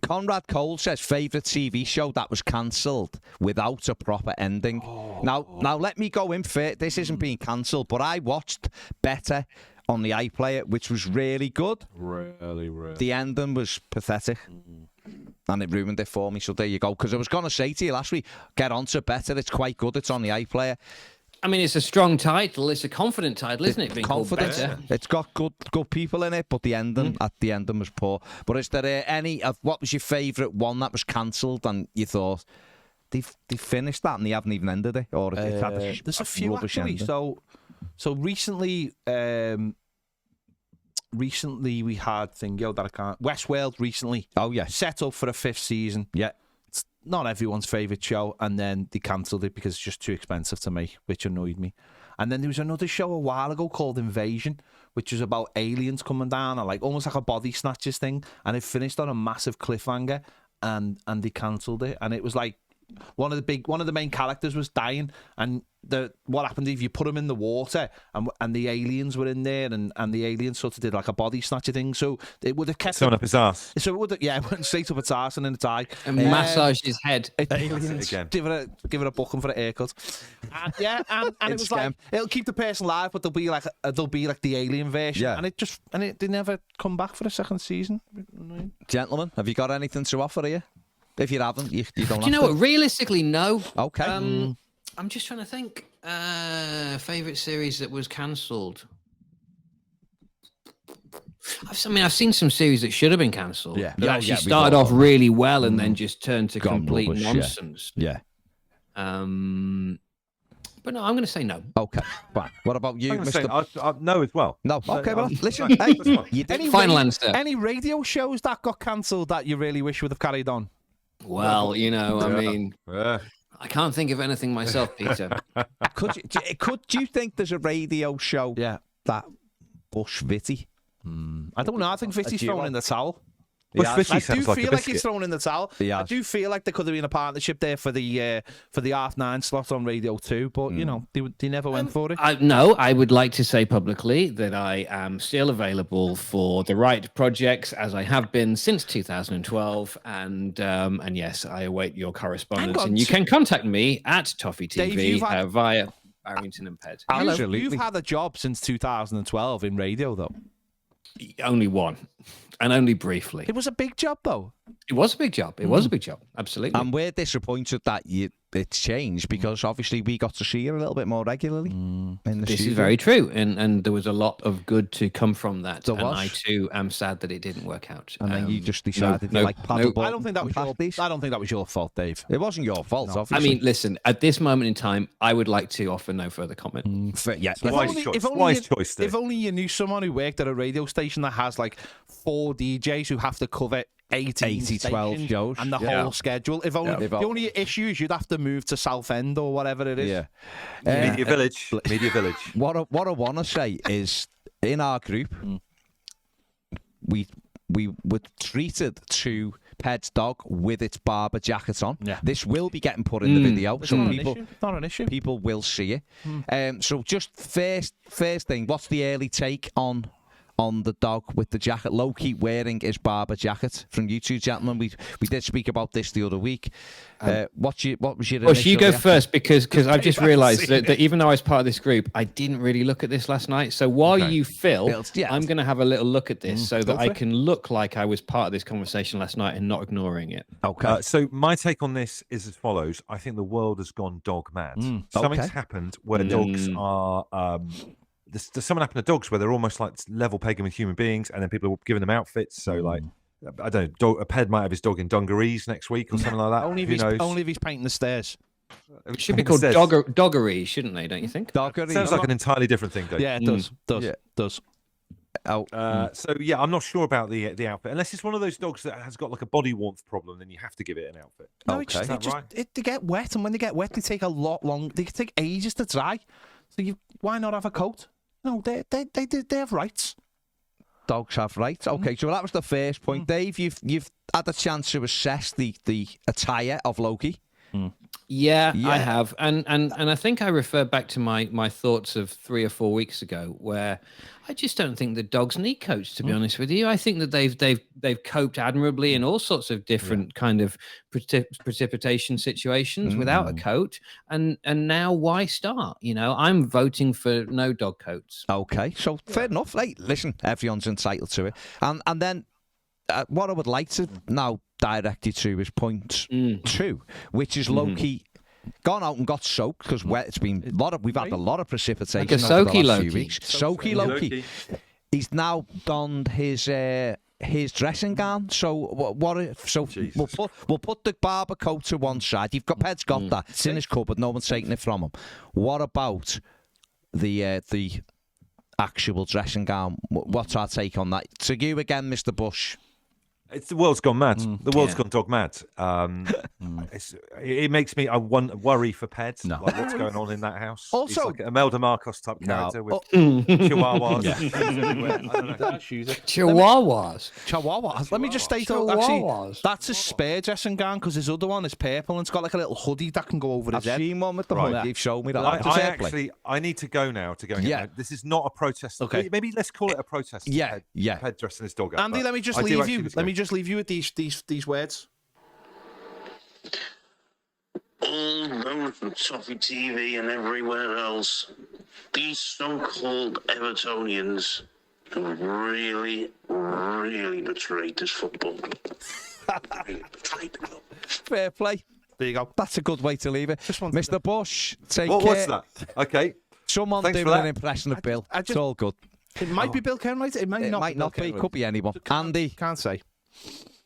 Conrad Cole says favourite TV show that was cancelled without a proper ending. Now let me go in fair. This isn't being cancelled, but I watched Better on the iPlayer, which was really good. Really. The ending was pathetic. And it ruined it for me, so there you go. Because I was going to say to you last week, get on to Better. It's quite good. It's on the iPlayer. I mean, it's a strong title. It's a confident title, isn't it? Being confident. Called Better. It's got good people in it, but the ending at the ending was poor. But is there any of what was your favourite one that was cancelled and you thought they finished that and they haven't even ended it, or there's a few actually. Ending? So recently. Recently, we had Westworld recently. Oh, yeah. Set up for a 5th season. Yeah. It's not everyone's favourite show, and then they cancelled it because it's just too expensive to make, which annoyed me. And then there was another show a while ago called Invasion, which was about aliens coming down, and almost like a body snatchers thing. And it finished on a massive cliffhanger, and they cancelled it. And it was like one of the main characters was dying, and what happened if you put him in the water and the aliens were in there, and the aliens sort of did like a body snatcher thing, so it would have kept him up his ass. So it would it went straight up its arse and in its eye and massaged his head. Aliens, give it a booking for a haircut. And it was like it'll keep the person alive, but there'll be like the alien version, and they never come back for a 2nd season. Gentlemen, have you got anything to offer here? If you haven't, you don't. Do you know what? Realistically, no. Okay. I'm just trying to think. Favorite series that was cancelled. I've seen some series that should have been cancelled. Yeah. That actually started off really well and then just turned to complete rubbish, nonsense. Yeah. But no, I'm going to say no. Okay, fine. What about you, Mr. No as well. No. Okay, well, listen. Hey, final answer. Any radio shows that got cancelled that you really wish would have carried on? Well, I mean, I can't think of anything myself, Peter. Could you think there's a radio show that Bush Vitty? I don't know. I think Vitty's thrown in the towel. I do feel like he's thrown in the towel. I do feel like there could have been a partnership there for the 9:30 slot on Radio 2, but they never went for it. I would like to say publicly that I am still available for the right projects, as I have been since 2012, and yes, I await your correspondence, and you can contact me at Toffee TV via Barrington and Ped. Absolutely. You've had a job since 2012 in radio, though. Only one, and only briefly. It was a big job, though. It was a big job. It was a big job. Absolutely. And we're disappointed that it's changed, because obviously we got to see you a little bit more regularly. This is very true, and there was a lot of good to come from that. And I too am sad that it didn't work out. And then you just decided you like paddleboard. I don't think that was your fault, Dave. It wasn't your fault. No. Obviously. I mean, listen. At this moment in time, I would like to offer no further comment. Wise choice. If only you knew someone who worked at a radio station that has like 4 DJs who have to cover 18 12 stations shows. and the whole schedule. If only the only issue is you'd have to move to Southend or whatever it is. Yeah. Media Village. Media Village. What I want to say is, in our group, we were treated to Ped's dog with its barber jacket on. Yeah. This will be getting put in the video, so Not an issue. people will see it. So just first thing, what's the early take on the dog with the jacket? Loki wearing his barber jacket from you two gentlemen. We did speak about this the other week. What was your Well, you go reaction? first because I've just realised that even though I was part of this group, I didn't really look at this last night. So while you fill, I'm going to have a little look at this so that I can look like I was part of this conversation last night and not ignoring it. Okay. So my take on this is as follows. I think the world has gone dog mad. Something's happened where dogs are... There's something happened to dogs where they're almost like level pegging with human beings, and then people are giving them outfits. So, like, I don't know, a Ped might have his dog in dungarees next week or something like that. Only if he's painting the stairs. It should be called doggery, shouldn't they? Don't you think? Doggery. Sounds like an entirely different thing, Dave. Yeah, it does. So yeah, I'm not sure about the outfit unless it's one of those dogs that has got like a body warmth problem. Then you have to give it an outfit. No, Okay, they get wet, and when they get wet, they take a lot long. They can take ages to dry. So why not have a coat? No, they have rights. Dogs have rights. Okay, so that was the first point. Dave, you've had a chance to assess the attire of Loki. Yeah, I have, and I think I refer back to my thoughts of 3 or 4 weeks ago, where I just don't think the dogs need coats. To be honest with you, I think that they've coped admirably in all sorts of different kind of precipitation situations without a coat, and now why start? You know, I'm voting for no dog coats. Okay, so fair enough. Like, listen, everyone's entitled to it, and then what I would like to now direct you to is point 2, which is Loki gone out and got soaked because it's been we've had a lot of precipitation Like a over the soaky last Loki. few weeks. Soaky Loki. He's now donned his dressing gown. So we'll put the barber coat to one side. Ped's got that. It's in his cupboard. No one's taking it from him. What about the actual dressing gown? What's our take on that? To you again, Mr. Bush. The world's gone mad. The world's gone dog mad. It makes me worry for pets. Like what's going on in that house? Also, he's like a Imelda Marcos type character with chihuahuas. Chihuahuas. Let me just state actually, that's a spare dressing gown because his other one is purple and it's got like a little hoodie that can go over his head. I've seen one with the hoodie. You've shown me that. I need to go now to go. This is not a protest. Okay, maybe let's call it a protest. Ped dressing his dog up. Andy, let me just leave you. Let me just leave you with these words. All those from Toffee TV and everywhere else, these so-called Evertonians have really, really betrayed this football club. Really betrayed the club. Fair play. There you go. That's a good way to leave it. Mr. Bush, take care. What's that? Okay. Someone doing an impression of Bill. It's all good. It might be Bill Kenwright. It might not be. Could be anyone. Andy. Can't say.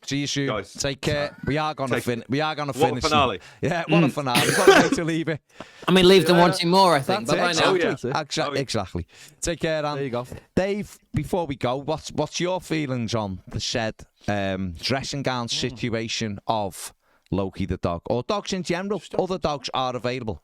See you soon. Guys. Take care. We are going to finish. What a finale. Yeah, what a finale. What a way to leave it. I mean, leave them wanting more, I think. That's Bye now. Exactly. Take care, Andy. There you go. Dave, before we go, what's your feelings on the said dressing gown situation of Loki the dog, or dogs in general? Other dogs are available.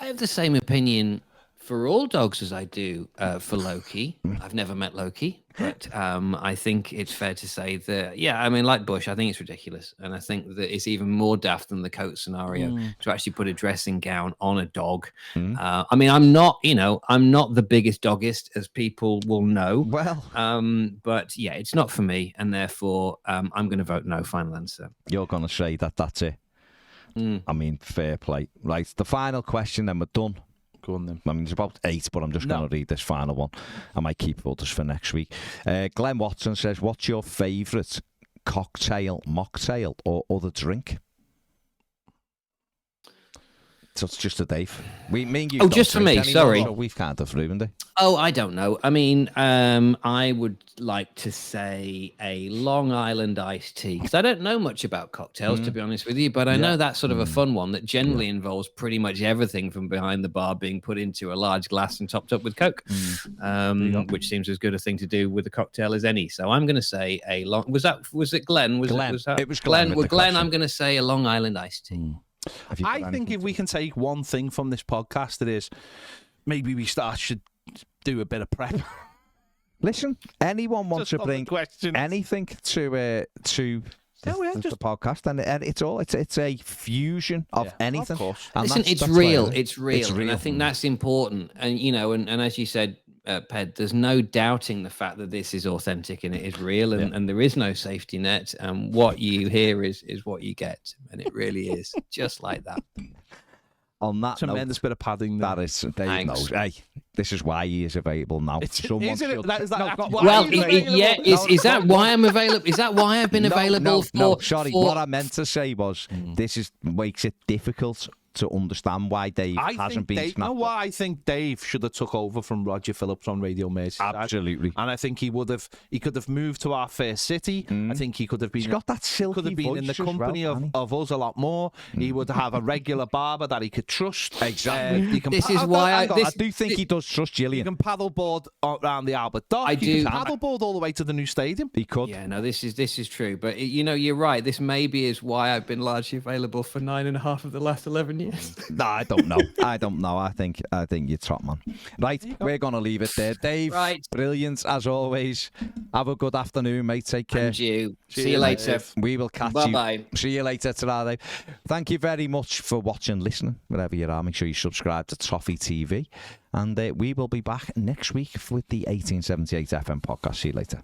I have the same opinion for all dogs as I do for Loki. I've never met Loki, but I think it's fair to say that, I mean, like Bush, I think it's ridiculous. And I think that it's even more daft than the coat scenario to actually put a dressing gown on a dog. I mean, I'm not the biggest doggist, as people will know. Well, but yeah, it's not for me. And therefore, I'm going to vote no. Final answer. You're going to say that's it. I mean, fair play. Right, the final question, then we're done. Go on then. I mean, it's about 8, but I'm just going to read this final one. I might keep others for next week. Glenn Watson says, what's your favourite cocktail, mocktail, or other drink? So it's just a Dave. Me and you. Oh, don't just for drink me, anymore, sorry. So we've kind of ruined it. Oh, I don't know. I mean, I would like to say a Long Island iced tea, because I don't know much about cocktails, to be honest with you, but I know that's sort of a fun one that generally involves pretty much everything from behind the bar being put into a large glass and topped up with Coke, which seems as good a thing to do with a cocktail as any. So I'm going to say a long. Was it Glenn? Glenn. It was Glenn. Well, Glenn, I'm going to say a Long Island iced tea. I think if we can take one thing from this podcast, it is maybe we should do a bit of prep. Listen, anyone wants to bring anything to the podcast, and it's a fusion of anything. Of course. And Listen, it's that's real. where It's real. And I think that's important. And, and as you said, Ped, there's no doubting the fact that this is authentic and it is real, and there is no safety net. And what you hear is what you get. And it really is just like that. On that Tremendous bit of padding. That is, Dave knows. Hey, this is why he is available now. Is that why I'm available? Is that why I've been available? What I meant to say was this makes it difficult to understand why Dave hasn't been snapped up. I think Dave should have took over from Roger Phillips on Radio Merseyside. Absolutely. And I think he could have moved to our fair city. I think he could have been. He's got that silky could have been in the company of us a lot more. He would have a regular barber that he could trust. Exactly. I do think he does trust Gillian. You can paddleboard around the Albert Dock. I do. You can paddleboard all the way to the new stadium. He could. Yeah, no, this is true. But you're right. This maybe is why I've been largely available for 9.5 of the last 11 years. No, I don't know. I think you're top man. Right, we're gonna leave it there. Dave, brilliant as always. Have a good afternoon, mate. Take care. And you. See you later. We will catch you. Bye. See you later today. Thank you very much for watching, listening, wherever you are. Make sure you subscribe to Toffee TV, and we will be back next week with the 1878 FM podcast. See you later.